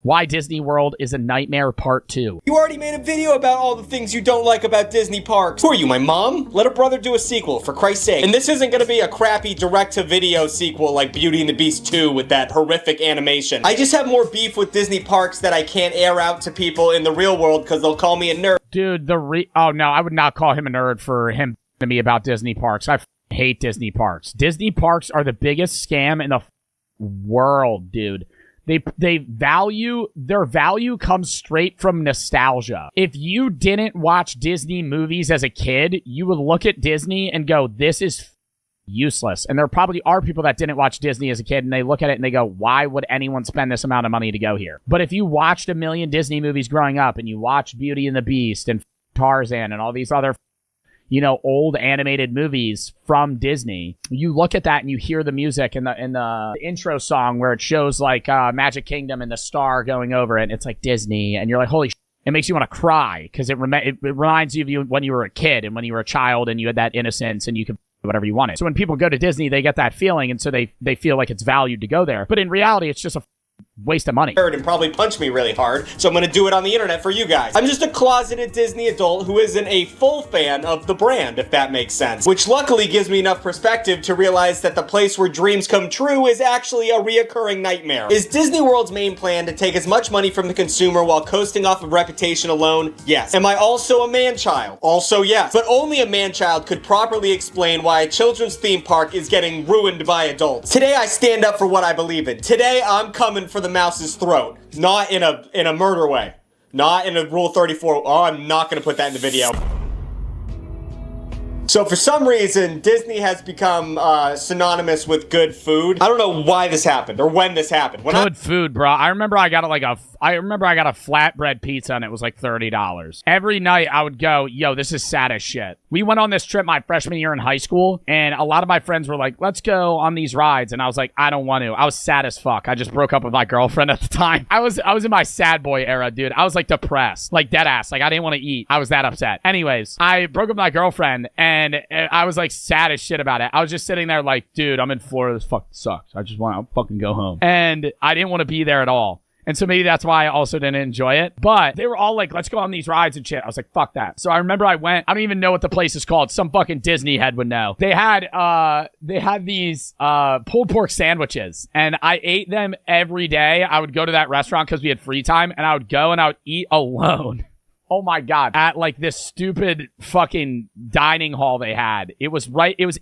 Why Disney World is a Nightmare Part 2. You already made a video about all the things you don't like about Disney parks. Who are you, my mom? Let a brother do a sequel, for Christ's sake. And this isn't gonna be a crappy direct-to-video sequel like Beauty and the Beast 2 with that horrific animation. I just have more beef with Disney parks that I can't air out to people in the real world because they'll call me a nerd. Dude, oh no, I would not call him a nerd for him to me about Disney parks. I hate Disney parks. Disney parks are the biggest scam in the world, dude. Their value comes straight from nostalgia. If you didn't watch Disney movies as a kid, you would look at Disney and go, this is useless. And there probably are people that didn't watch Disney as a kid and they look at it and they go, why would anyone spend this amount of money to go here? But if you watched a million Disney movies growing up and you watched Beauty and the Beast and Tarzan and all these other old animated movies from Disney, you look at that and you hear the music and the intro song where it shows like Magic Kingdom and the star going over it, and it's like Disney, and you're like, holy shit. It makes you want to cry because it reminds you of you when you were a kid and when you were a child and you had that innocence and you could do whatever you wanted. So when people go to Disney, they get that feeling, and so they feel like it's valued to go there. But in reality, it's just a waste of money. And probably punch me really hard, so I'm gonna do it on the internet for you guys. I'm just a closeted Disney adult who isn't a full fan of the brand, if that makes sense. Which luckily gives me enough perspective to realize that the place where dreams come true is actually a reoccurring nightmare. Is Disney World's main plan to take as much money from the consumer while coasting off of reputation alone? Yes. Am I also a man-child? Also yes. But only a man-child could properly explain why a children's theme park is getting ruined by adults. Today I stand up for what I believe in. Today I'm coming for the mouse's throat. Not in a murder way. Not in a Rule 34. Oh, I'm not going to put that in the video. So for some reason, Disney has become synonymous with good food. I don't know why this happened or when this happened. Good food, bro. I remember I got a flatbread pizza and it was like $30. Every night I would go, yo, this is sad as shit. We went on this trip my freshman year in high school, and a lot of my friends were like, let's go on these rides. And I was like, I don't want to. I was sad as fuck. I just broke up with my girlfriend at the time. I was in my sad boy era, dude. I was like depressed, like dead ass. Like I didn't want to eat. I was that upset. Anyways, I broke up with my girlfriend and I was like sad as shit about it. I was just sitting there like, dude, I'm in Florida. This fucking sucks. I just want to fucking go home. And I didn't want to be there at all. And so maybe that's why I also didn't enjoy it. But they were all like, let's go on these rides and shit. I was like, fuck that. So I remember I went. I don't even know what the place is called. Some fucking Disney head would know. They had these pulled pork sandwiches. And I ate them every day. I would go to that restaurant because we had free time. And I would go and I would eat alone. Oh my God. At like this stupid fucking dining hall they had. It was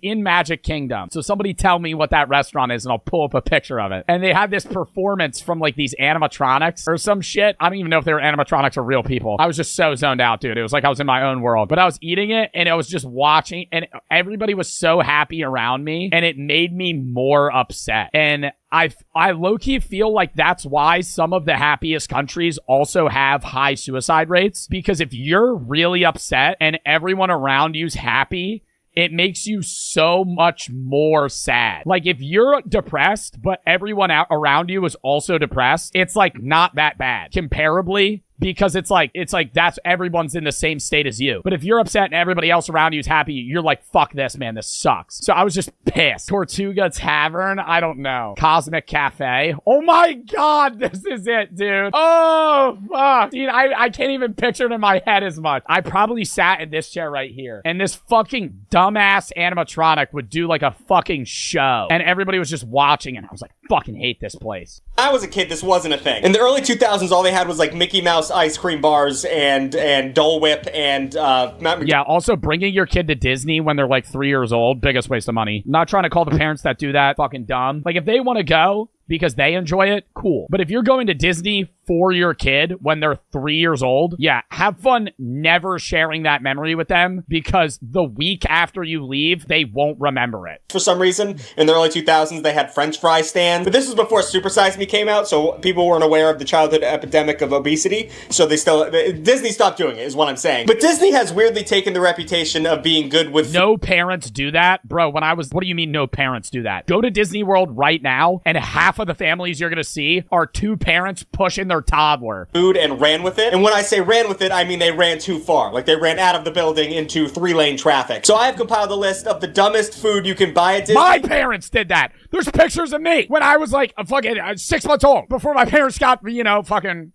in Magic Kingdom. So somebody tell me what that restaurant is and I'll pull up a picture of it. And they had this performance from like these animatronics or some shit. I don't even know if they were animatronics or real people. I was just so zoned out, dude. It was like I was in my own world. But I was eating it and I was just watching and everybody was so happy around me and it made me more upset. And I low-key feel like that's why some of the happiest countries also have high suicide rates. Because if you're really upset and everyone around you's happy, it makes you so much more sad. Like if you're depressed, but everyone around you is also depressed, it's like not that bad. Comparably, because it's like that's everyone's in the same state as you. But if you're upset and everybody else around you is happy, you're like, fuck this, man. This sucks. So I was just pissed. Tortuga Tavern. I don't know. Cosmic Cafe. Oh my God. This is it, dude. Oh, fuck. Dude, I can't even picture it in my head as much. I probably sat in this chair right here. And this fucking dumbass animatronic would do like a fucking show. And everybody was just watching. And I was like, fucking hate this place. I was a kid, this wasn't a thing. In the early 2000s, all they had was like Mickey Mouse ice cream bars and Dole Whip and yeah, also bringing your kid to Disney when they're like 3 years old, biggest waste of money. Not trying to call the parents that do that fucking dumb. Like if they want to go because they enjoy it, cool. But if you're going to Disney for your kid when they're 3 years old, yeah, have fun never sharing that memory with them because the week after you leave, they won't remember it. For some reason, in the early 2000s, they had French fry stands. But this was before Super Size Me came out, so people weren't aware of the childhood epidemic of obesity. So Disney stopped doing it, is what I'm saying. But Disney has weirdly taken the reputation of being good with... No parents do that? Bro, what do you mean no parents do that? Go to Disney World right now and half half of the families you're gonna see are two parents pushing their toddler. Food and ran with it. And when I say ran with it, I mean they ran too far. Like they ran out of the building into 3-lane traffic. So I have compiled a list of the dumbest food you can buy at Disney. My parents did that. There's pictures of me when I was like a fucking 6 months old before my parents got, fucking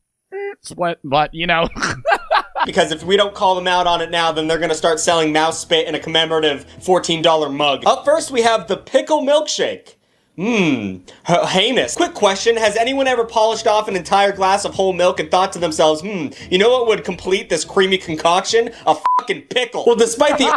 split, but Because if we don't call them out on it now, then they're going to start selling mouse spit in a commemorative $14 mug. Up first, we have the pickle milkshake. Heinous. Quick question, has anyone ever polished off an entire glass of whole milk and thought to themselves, you know what would complete this creamy concoction? A fucking pickle. Well, despite the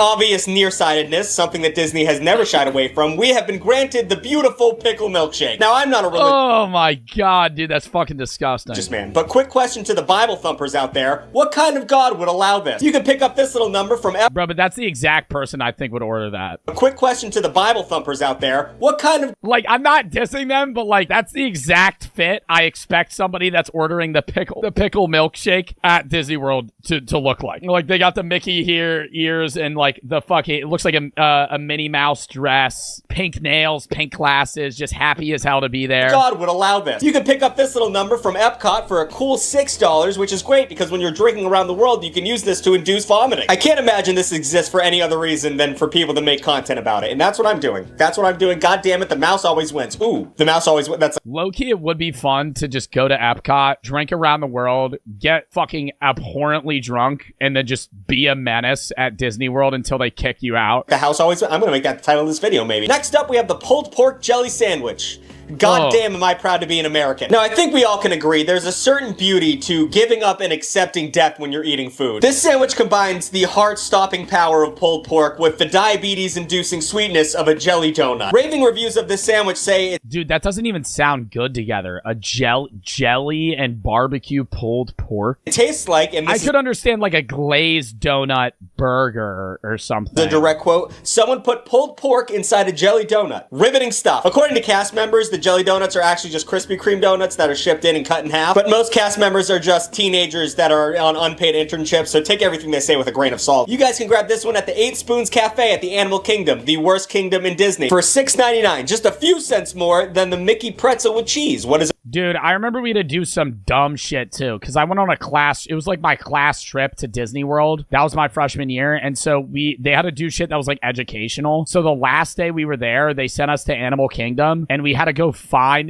obvious nearsightedness, something that Disney has never shied away from, we have been granted the beautiful pickle milkshake. Now, I'm not a religious oh my god, dude, that's fucking disgusting. man. But quick question to the Bible thumpers out there, what kind of God would allow this? You can pick up this little number from Bro, but that's the exact person I think would order that. A quick question to the Bible thumpers out there, what kind of I'm not dissing them, but that's the exact fit I expect somebody that's ordering the pickle milkshake at Disney World to look like. Like they got the Mickey ears and the fucking, it looks like a Minnie Mouse dress, pink nails, pink glasses, just happy as hell to be there. God would allow this. You can pick up this little number from Epcot for a cool $6, which is great because when you're drinking around the world, you can use this to induce vomiting. I can't imagine this exists for any other reason than for people to make content about it, and that's what I'm doing. That's what I'm doing. God damn it, the mouse always wins. Ooh, the mouse always wins. That's low-key, it would be fun to just go to Epcot, drink around the world, get fucking abhorrently drunk, and then just be a menace at Disney World until they kick you out. The house always wins. I'm gonna make that the title of this video, maybe. Next up, we have the pulled pork jelly sandwich. God damn, am I proud to be an American. Now, I think we all can agree there's a certain beauty to giving up and accepting death when you're eating food. This sandwich combines the heart-stopping power of pulled pork with the diabetes-inducing sweetness of a jelly donut. Raving reviews of this sandwich say dude, that doesn't even sound good together. A jelly and barbecue pulled pork. It tastes like, and this I could understand a glazed donut burger or something. The direct quote, someone put pulled pork inside a jelly donut. Riveting stuff. According to cast members, the jelly donuts are actually just Krispy Kreme donuts that are shipped in and cut in half. But most cast members are just teenagers that are on unpaid internships, so take everything they say with a grain of salt. You guys can grab this one at the 8 Spoons Cafe at the Animal Kingdom, the worst kingdom in Disney, for $6.99, just a few cents more than the Mickey pretzel with cheese. What is it? Dude, I remember we had to do some dumb shit too, because I went on a class, it was my class trip to Disney World. That was my freshman year, and so they had to do shit that was educational. So the last day we were there, they sent us to Animal Kingdom, and we had to go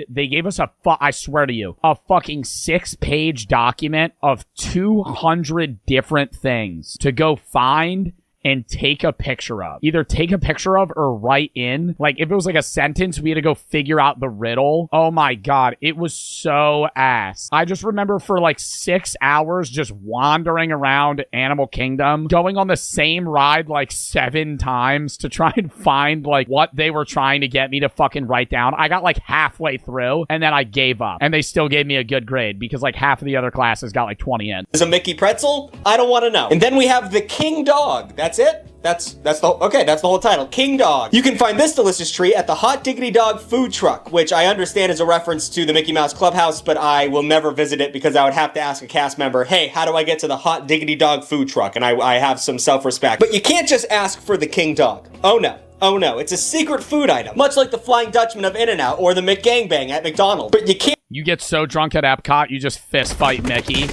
they gave us I swear to you, a fucking 6-page document of 200 different things to go find and take a picture of. Either take a picture of or write in. If it was a sentence, we had to go figure out the riddle. Oh my god, it was so ass. I just remember for 6 hours just wandering around Animal Kingdom, going on the same ride 7 times to try and find what they were trying to get me to fucking write down. I got halfway through and then I gave up. And they still gave me a good grade because half of the other classes got 20 in. Is a Mickey pretzel? I don't want to know. And then we have the King Dog. That's it? That's the whole title. King Dog. You can find this delicious treat at the Hot Diggity Dog food truck, which I understand is a reference to the Mickey Mouse Clubhouse, but I will never visit it because I would have to ask a cast member, hey, how do I get to the Hot Diggity Dog food truck? And I have some self-respect. But you can't just ask for the King Dog. Oh no. Oh no, it's a secret food item, much like the Flying Dutchman of In-N-Out or the McGangbang at McDonald's. But you can't. You get so drunk at Epcot, you just fist fight Mickey.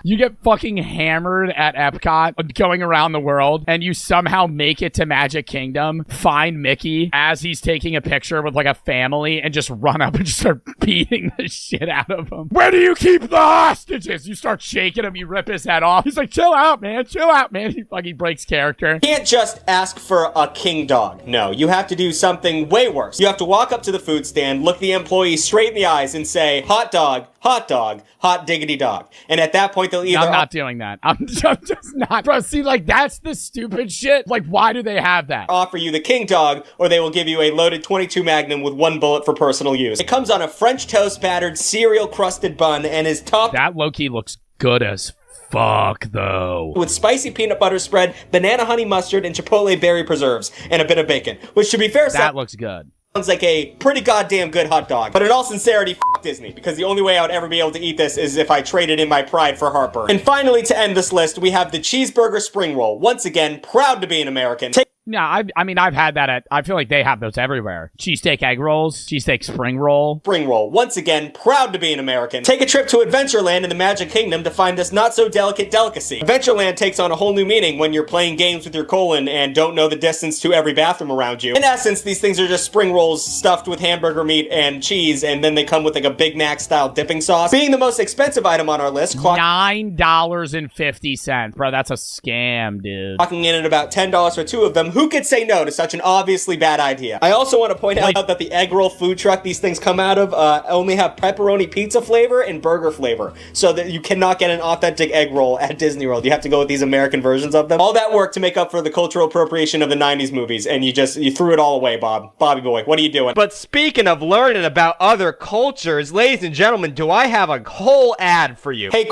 You get fucking hammered at Epcot going around the world, and you somehow make it to Magic Kingdom, find Mickey as he's taking a picture with a family, and just run up and just start beating the shit out of him. Where do you keep the hostages? You start shaking him, you rip his head off. He's like, chill out, man. Chill out, man. He fucking breaks character. You can't just ask for a King Dog. No, you have to do something way worse. You have to walk up to the food stand, look the employee straight in the eyes, and say, hot dog, hot diggity dog. And at that point, they'll either... No, I'm not doing that. I'm just not. Bro, see, that's the stupid shit. Why do they have that? Offer you the King Dog, or they will give you a loaded .22 Magnum with 1 bullet for personal use. It comes on a French toast battered cereal crusted bun and is topped... That low-key looks good as fuck, though. With spicy peanut butter spread, banana honey mustard, and chipotle berry preserves, and a bit of bacon. Which, to be fair... That looks good. Sounds like a pretty goddamn good hot dog. But in all sincerity, f*** Disney, because the only way I would ever be able to eat this is if I traded in my pride for heartburn. And finally, to end this list, we have the cheeseburger spring roll. Once again, proud to be an American. Yeah, I mean, I've had that I feel like they have those everywhere. Cheesesteak egg rolls, cheesesteak spring roll. Spring roll. Once again, proud to be an American. Take a trip to Adventureland in the Magic Kingdom to find this not so delicate delicacy. Adventureland takes on a whole new meaning when you're playing games with your colon and don't know the distance to every bathroom around you. In essence, these things are just spring rolls stuffed with hamburger meat and cheese, and then they come with like a Big Mac style dipping sauce. Being the most expensive item on our list, $9.50. Bro, that's a scam, dude. Clocking in at about $10 for 2 of them. Who could say no to such an obviously bad idea? I also want to point out that the egg roll food truck these things come out of only have pepperoni pizza flavor and burger flavor, so that you cannot get an authentic egg roll at Disney World. You have to go with these American versions of them. All that work to make up for the cultural appropriation of the 90s movies, and you threw it all away, Bob. Bobby boy, what are you doing? But speaking of learning about other cultures, ladies and gentlemen, do I have a whole ad for you? Hey,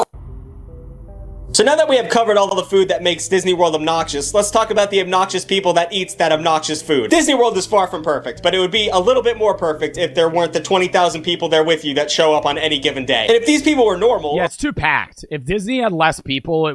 so now that we have covered all the food that makes Disney World obnoxious, let's talk about the obnoxious people that eats that obnoxious food. Disney World is far from perfect, but it would be a little bit more perfect if there weren't the 20,000 people there with you that show up on any given day. And if these people were normal... Yeah, it's too packed. If Disney had less people,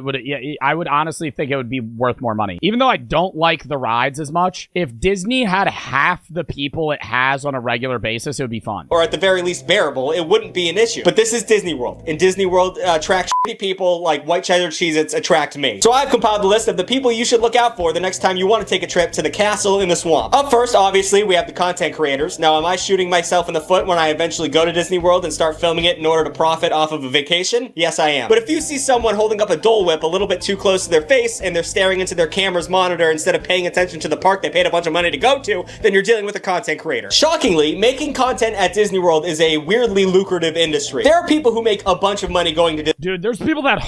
I would honestly think it would be worth more money. Even though I don't like the rides as much, if Disney had half the people it has on a regular basis, it would be fun. Or at the very least bearable, it wouldn't be an issue. But this is Disney World. And Disney World attracts shitty people like white cheddar Cheez-Its attract me. So I've compiled a list of the people you should look out for the next time you want to take a trip to the castle in the swamp. Up first, obviously, we have the content creators. Now, am I shooting myself in the foot when I eventually go to Disney World and start filming it in order to profit off of a vacation? Yes, I am. But if you see someone holding up a Dole Whip a little bit too close to their face and they're staring into their camera's monitor instead of paying attention to the park they paid a bunch of money to go to, then you're dealing with a content creator. Shockingly, making content at Disney World is a weirdly lucrative industry. There are people who make a bunch of money going to Disney. Dude, there's people that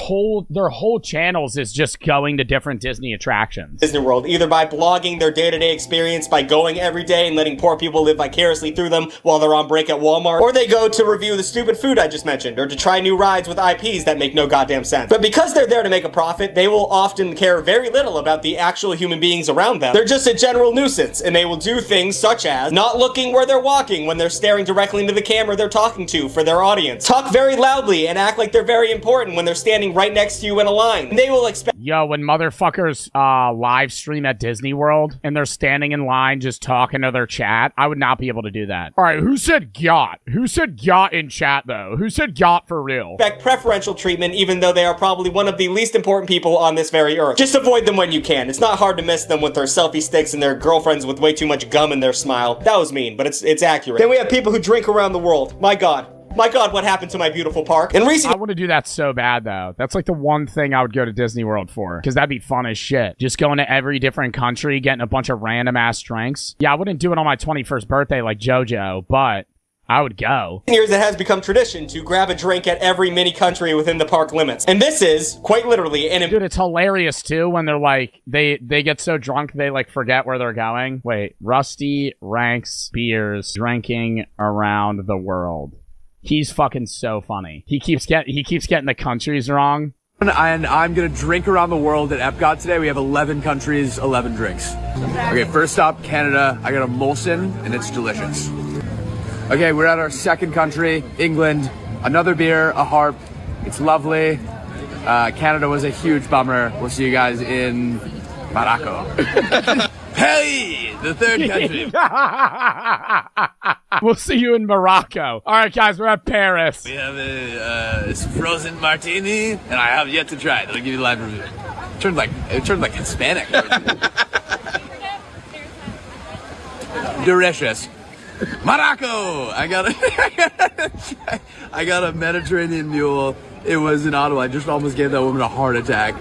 their whole channels is just going to different Disney attractions. Disney World, either by blogging their day-to-day experience by going every day and letting poor people live vicariously through them while they're on break at Walmart, or they go to review the stupid food I just mentioned, or to try new rides with IPs that make no goddamn sense. But because they're there to make a profit, they will often care very little about the actual human beings around them. They're just a general nuisance, and they will do things such as not looking where they're walking when they're staring directly into the camera they're talking to for their audience, talk very loudly and act like they're very important when they're standing right next to you in a line. And they will expect... Yo, when motherfuckers live stream at Disney World and they're standing in line just talking to their chat, I would not be able to do that. All right, who said yacht? Who said yacht in chat, though? Who said yacht for real? Expect preferential treatment, even though they are probably one of the least important people on this very earth. Just avoid them when you can. It's not hard to miss them with their selfie sticks and their girlfriends with way too much gum in their smile. That was mean, but it's accurate. Then we have people who drink around the world. My God, what happened to my beautiful park? And recently, I want to do that so bad, though. That's like the one thing I would go to Disney World for, because that'd be fun as shit. Just going to every different country, getting a bunch of random-ass drinks. Yeah, I wouldn't do it on my 21st birthday like JoJo, but I would go. In years, it has become tradition to grab a drink at every mini country within the park limits. And this is, quite literally, Dude, it's hilarious, too, when they're like, they get so drunk, they, like, forget where they're going. Wait, Rusty ranks beers drinking around the world. He's fucking so funny. He keeps getting the countries wrong. And I'm gonna drink around the world at Epcot today. We have 11 countries, 11 drinks. Okay, first stop, Canada. I got a Molson, and it's delicious. Okay, we're at our second country, England. Another beer, a harp. It's lovely. Canada was a huge bummer. We'll see you guys in Morocco. Hey, the third country. We'll see you in Morocco. All right, guys, we're at Paris. We have a frozen martini, and I have yet to try it. I'll give you the live review. It turned like Hispanic. Delicious. Morocco. I got a Mediterranean mule. It was in Ottawa. I just almost gave that woman a heart attack.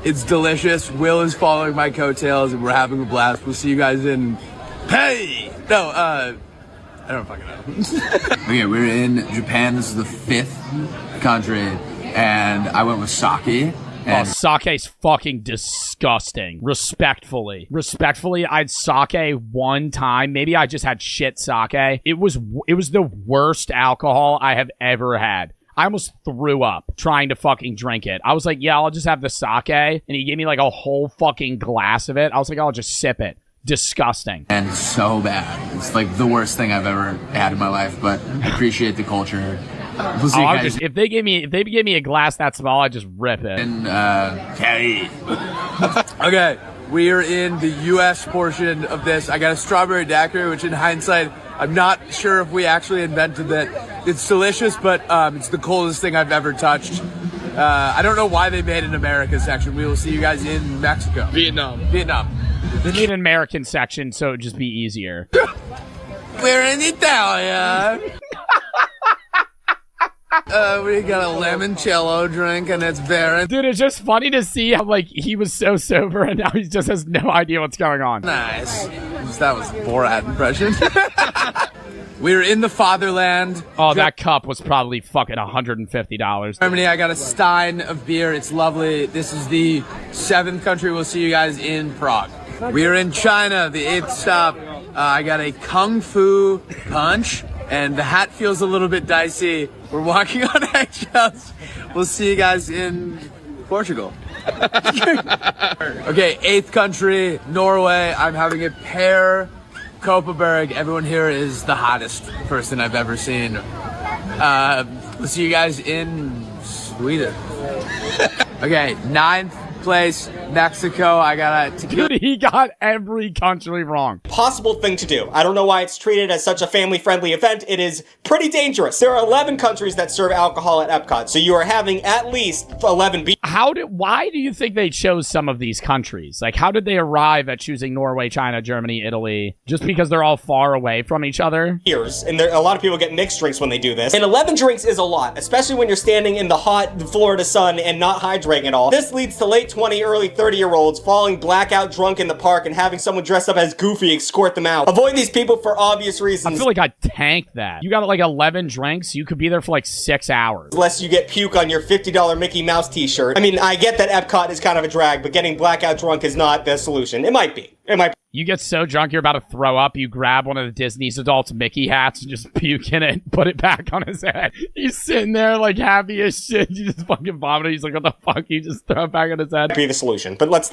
It's delicious. Will is following my coattails, and we're having a blast. We'll see you guys in... Hey! No, I don't fucking know. Okay, we're in Japan. This is the 5th country, and I went with sake. Oh, sake's fucking disgusting. Respectfully, I'd sake one time. Maybe I just had shit sake. It was the worst alcohol I have ever had. I almost threw up trying to fucking drink it. I was like, yeah, I'll just have the sake. And he gave me like a whole fucking glass of it. I was like, I'll just sip it. Disgusting. And so bad. It's like the worst thing I've ever had in my life, but I appreciate the culture. We'll see you guys. If they gave me a glass that small, I'd just rip it. And, okay. We are in the U.S. portion of this. I got a strawberry daiquiri, which in hindsight, I'm not sure if we actually invented it. It's delicious, but it's the coldest thing I've ever touched. I don't know why they made an America section. We will see you guys in Mexico. Vietnam. They need an American section, so it'd just be easier. We're in Italia. We got a limoncello drink, and it's Baron. Dude, it's just funny to see how, like, he was so sober, and now he just has no idea what's going on. Nice. That was Borat impression. We're in the fatherland. Oh, that cup was probably fucking $150. Germany, I got a stein of beer. It's lovely. This is the 7th country. We'll see you guys in Prague. We're in China, the 8th stop. I got a Kung Fu punch, and the hat feels a little bit dicey. We're walking on eggshells. We'll see you guys in Portugal. Okay, 8th country, Norway. I'm having a pear Kopparberg. Everyone here is the hottest person I've ever seen. We'll see you guys in Sweden. Okay, 9th place, Mexico. I got a tequila. Dude, he got every country wrong. Possible thing to do. I don't know why it's treated as such a family-friendly event. It is pretty dangerous. There are 11 countries that serve alcohol at Epcot, so you are having at least 11 beers. Why do you think they chose some of these countries? Like, how did they arrive at choosing Norway, China, Germany, Italy? Just because they're all far away from each other? And a lot of people get mixed drinks when they do this. And 11 drinks is a lot, especially when you're standing in the hot Florida sun and not hydrating at all. This leads to late 20, early 30-year-olds falling blackout drunk in the park and having someone dressed up as Goofy escort them out. Avoid these people for obvious reasons. I feel like I tanked that. You got like 11 drinks, you could be there for like 6 hours. Unless you get puke on your $50 Mickey Mouse t-shirt. I mean, I get that Epcot is kind of a drag, but getting blackout drunk is not the solution. It might be. You get so drunk you're about to throw up, you grab one of the Disney's adults Mickey hats and just puke in it and put it back on his head. He's sitting there like happy as shit. You just fucking vomit. He's like, what the fuck? You just throw it back on his head. Be the solution. But let's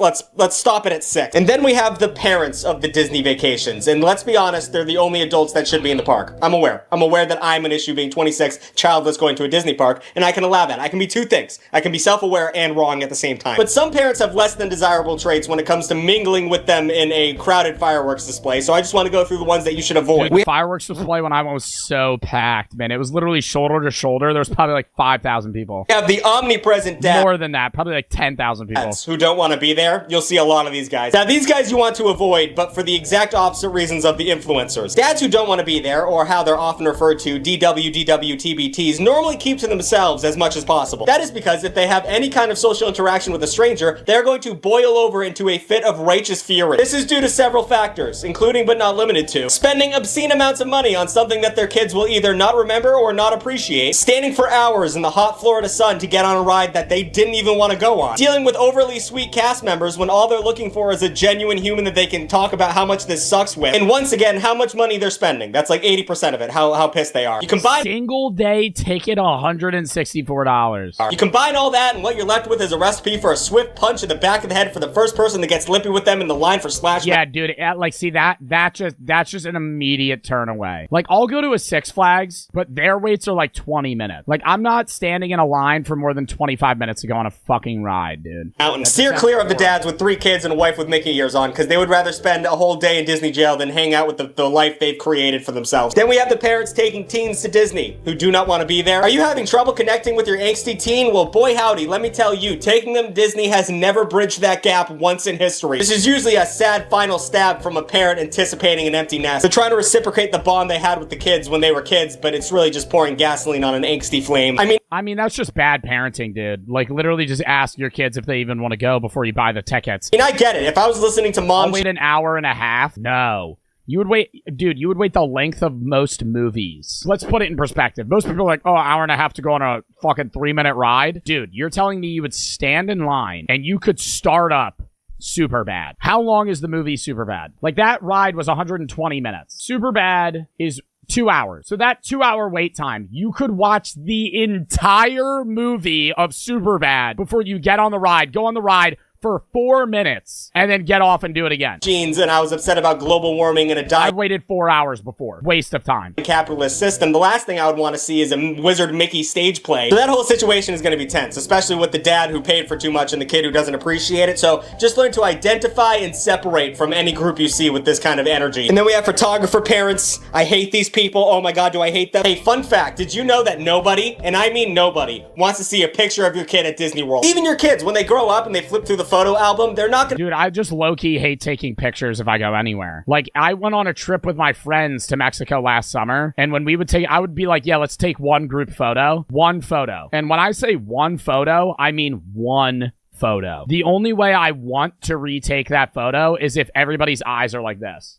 stop it at 6. And then we have the parents of the Disney vacations. And let's be honest, they're the only adults that should be in the park. I'm aware. I'm aware that I'm an issue being 26, childless, going to a Disney park, and I can allow that. I can be two things. I can be self-aware and wrong at the same time. But some parents have less than desirable traits when it comes to mingling with them in a crowded fireworks display, so I just want to go through the ones that you should avoid. Dude, the fireworks display when I went was so packed, man. It was literally shoulder to shoulder. There was probably like 5,000 people. We have the omnipresent dad. More than that, probably like 10,000 people. Who don't want to be there. You'll see a lot of these guys. Now, these guys you want to avoid, but for the exact opposite reasons of the influencers. Dads who don't want to be there, or how they're often referred to, DWDWTBTs, normally keep to themselves as much as possible. That is because if they have any kind of social interaction with a stranger, they're going to boil over into a fit of righteous fury. This is due to several factors, including but not limited to spending obscene amounts of money on something that their kids will either not remember or not appreciate, standing for hours in the hot Florida sun to get on a ride that they didn't even want to go on, dealing with overly sweet cast members when all they're looking for is a genuine human that they can talk about how much this sucks with, and once again, how much money they're spending. That's like 80% of it, how pissed they are. You combine single day ticket $164. You combine all that, and what you're left with is a recipe for a swift punch in the back of the head for the first person that gets lippy with them in the line for Splash. Yeah, dude, like, see, that's just an immediate turn away. Like, I'll go to a Six Flags, but their waits are like 20 minutes. Like, I'm not standing in a line for more than 25 minutes to go on a fucking ride, dude. And steer clear of the dads with 3 kids and a wife with Mickey ears on, because they would rather spend a whole day in Disney jail than hang out with the life they've created for themselves. Then we have the parents taking teens to Disney who do not want to be there. Are you having trouble connecting with your angsty teen? Well, boy howdy, let me tell you, taking them to Disney has never bridged that gap once in history. This is usually a sad final stab from a parent anticipating an empty nest. They're trying to reciprocate the bond they had with the kids when they were kids, but it's really just pouring gasoline on an angsty flame. I mean, that's just bad parenting, dude. Like, literally just ask your kids if they even want to go before you buy the tickets. I get it. If I was listening to mom... I'll wait an hour and a half? No. You would wait the length of most movies. Let's put it in perspective. Most people are like, oh, hour and a half to go on a fucking 3-minute ride? Dude, you're telling me you would stand in line and you could start up Superbad. How long is the movie Superbad? Like, that ride was 120 minutes. Superbad is 2 hours. So that 2-hour wait time, you could watch the entire movie of Superbad before you get on the ride, go on the ride, for 4 minutes and then get off and do it again. Genes, and I was upset about global warming and a I diet waited 4 hours before. Waste of time. capitalist system. The last thing I would want to see is a Wizard Mickey stage play. So that whole situation is going to be tense, especially with the dad who paid for too much and the kid who doesn't appreciate it. So just learn to identify and separate from any group you see with this kind of energy. And then we have photographer parents. I hate these people. Oh my God, do I hate them? Hey, fun fact, did you know that nobody, and I mean nobody, wants to see a picture of your kid at Disney World? Even your kids, when they grow up and they flip through the photo album, they're not gonna— Dude, I just low-key hate taking pictures if I go anywhere. Like, I went on a trip with my friends to Mexico last summer, and when we would take, I would be like, yeah, let's take one group photo. One photo. And when I say one photo, I mean one photo. The only way I want to retake that photo is if everybody's eyes are like this.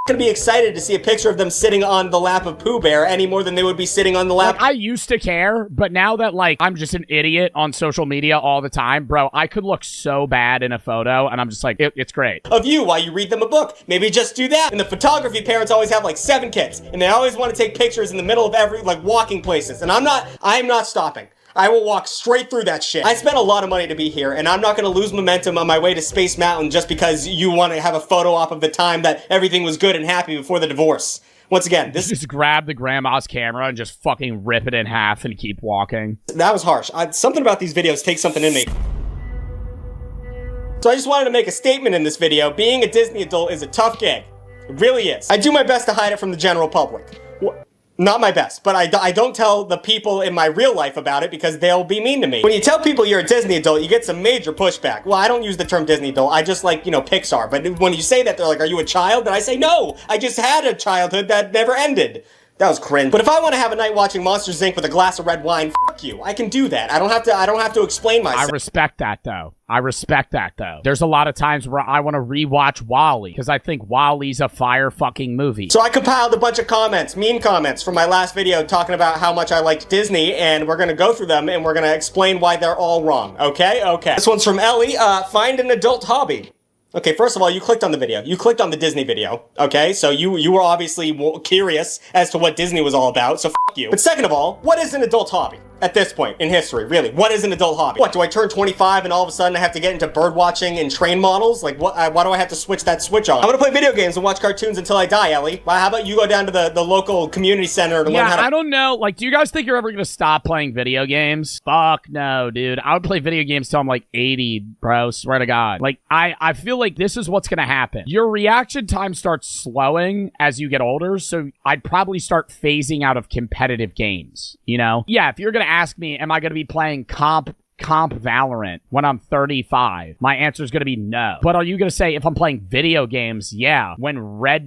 gonna be excited to see a picture of them sitting on the lap of Pooh Bear any more than they would be sitting on the lap— Like, I used to care, but now that, like, I'm just an idiot on social media all the time, bro, I could look so bad in a photo, and I'm just like, it's great. of you while you read them a book. Maybe just do that. And the photography parents always have like 7 kids, and they always want to take pictures in the middle of every, like, walking places. And I'm not stopping. I will walk straight through that shit. I spent a lot of money to be here, and I'm not gonna lose momentum on my way to Space Mountain just because you want to have a photo op of the time that everything was good and happy before the divorce. Once again, this— Just grab the grandma's camera and just fucking rip it in half and keep walking. that was harsh. Something about these videos takes something in me. So I just wanted to make a statement in this video. Being a Disney adult is a tough gig. It really is. I do my best to hide it from the general public. Not my best, but I don't tell the people in my real life about it because they'll be mean to me. When you tell people you're a Disney adult, you get some major pushback. Well, I don't use the term Disney adult. I just like, Pixar. But when you say that, they're like, are you a child? And I say, no, I just had a childhood that never ended. That was cringe. But if I want to have a night watching Monsters Inc. with a glass of red wine, fuck you. I can do that. I don't have to explain myself. I respect that, though. There's a lot of times where I want to rewatch WALL-E because I think WALL-E's a fire fucking movie. So I compiled a bunch of comments, mean comments, from my last video talking about how much I liked Disney, and we're gonna go through them and we're gonna explain why they're all wrong. Okay? This one's from Ellie. Find an adult hobby. Okay, first of all, you clicked on the video. You clicked on the Disney video, okay? So you were obviously curious as to what Disney was all about, so f*** you. But second of all, what is an adult hobby? At this point in history, really, what is an adult hobby? What, do I turn 25 and all of a sudden I have to get into bird watching and train models? Like, why do I have to switch that switch on? I'm gonna play video games and watch cartoons until I die, Ellie. Well, how about you go down to the local community center to learn how to— I don't know. Like, do you guys think you're ever gonna stop playing video games? Fuck no, dude. I would play video games till I'm like 80, bro. Swear to God. Like, I feel like this is what's gonna happen. Your reaction time starts slowing as you get older, so I'd probably start phasing out of competitive games, Yeah, if you're gonna ask me, am I gonna be playing comp Valorant when I'm 35? My answer is going to be no. But are you going to say if I'm playing video games? Yeah. When not Red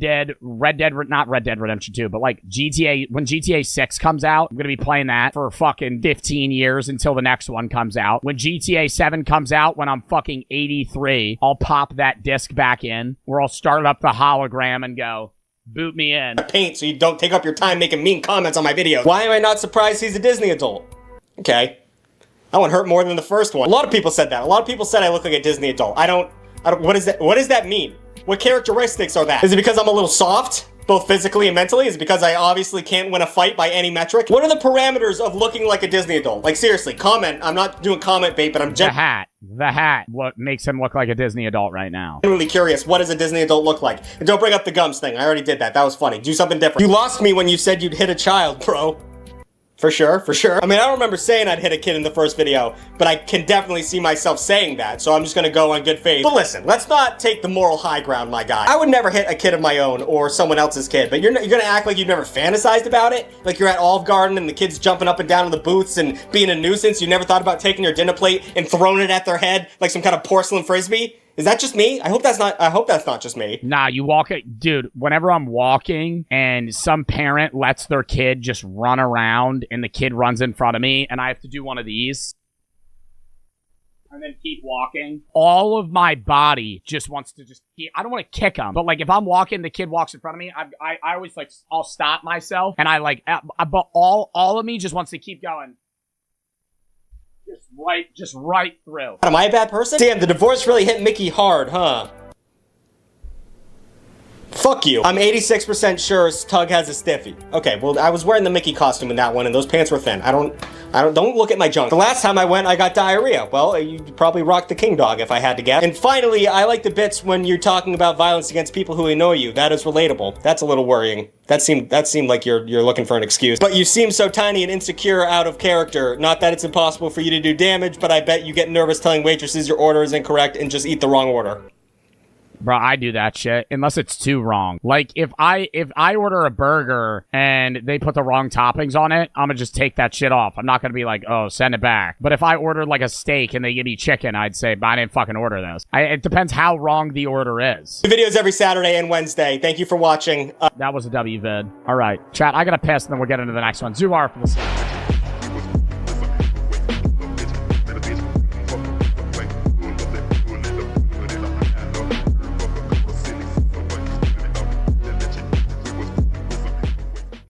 Dead Redemption 2, but like when GTA 6 comes out, I'm going to be playing that for fucking 15 years until the next one comes out. When GTA 7 comes out, when I'm fucking 83, I'll pop that disc back in, or I'll start up the hologram and go, boot me in. Paint so you don't take up your time making mean comments on my videos. Why am I not surprised he's a Disney adult? Okay. That one hurt more than the first one. A lot of people said that. A lot of people said I look like a Disney adult. I don't, what does that mean? What characteristics are that? Is it because I'm a little soft, both physically and mentally? Is it because I obviously can't win a fight by any metric? What are the parameters of looking like a Disney adult? Like, seriously, comment. I'm not doing comment bait, but I'm The hat. What makes him look like a Disney adult right now? genuinely curious. What does a Disney adult look like? And don't bring up the gums thing. I already did that. That was funny. Do something different. You lost me when you said you'd hit a child, bro. For sure. I mean, I don't remember saying I'd hit a kid in the first video, but I can definitely see myself saying that, so I'm just gonna go on good faith. But listen, let's not take the moral high ground, my guy. I would never hit a kid of my own or someone else's kid, but you're gonna act like you've never fantasized about it? Like you're at Olive Garden and the kid's jumping up and down in the booths and being a nuisance? You never thought about taking your dinner plate and throwing it at their head like some kind of porcelain frisbee? Is that just me? I hope that's not just me. Nah, you walk it, dude, whenever I'm walking and some parent lets their kid just run around and the kid runs in front of me and I have to do one of these and then keep walking, all of my body just wants to I don't want to kick him, but like if I'm walking, the kid walks in front of me, I always like, I'll stop myself and I like, but all of me just wants to keep going. Just right through. Am I a bad person? Damn, the divorce really hit Mickey hard, huh? Fuck you. I'm 86% sure Tug has a stiffy. Okay, well, I was wearing the Mickey costume in that one, and those pants were thin. Don't look at my junk. The last time I went, I got diarrhea. Well, you probably rocked the King Dog if I had to guess. And finally, I like the bits when you're talking about violence against people who annoy you. That is relatable. That's a little worrying. That seemed like you're looking for an excuse. But you seem so tiny and insecure out of character. Not that it's impossible for you to do damage, but I bet you get nervous telling waitresses your order is incorrect and just eat the wrong order. Bro, I do that shit unless it's too wrong. Like if I order a burger and they put the wrong toppings on it, I'm gonna just take that shit off. I'm not gonna be like, oh, send it back. But if I ordered like a steak and they give me chicken, I'd say, but I didn't fucking order this. It depends how wrong the order is. Videos every Saturday and Wednesday. Thank you for watching. That was a W vid. All right, chat. I gotta piss, and then we'll get into the next one. Zuar for the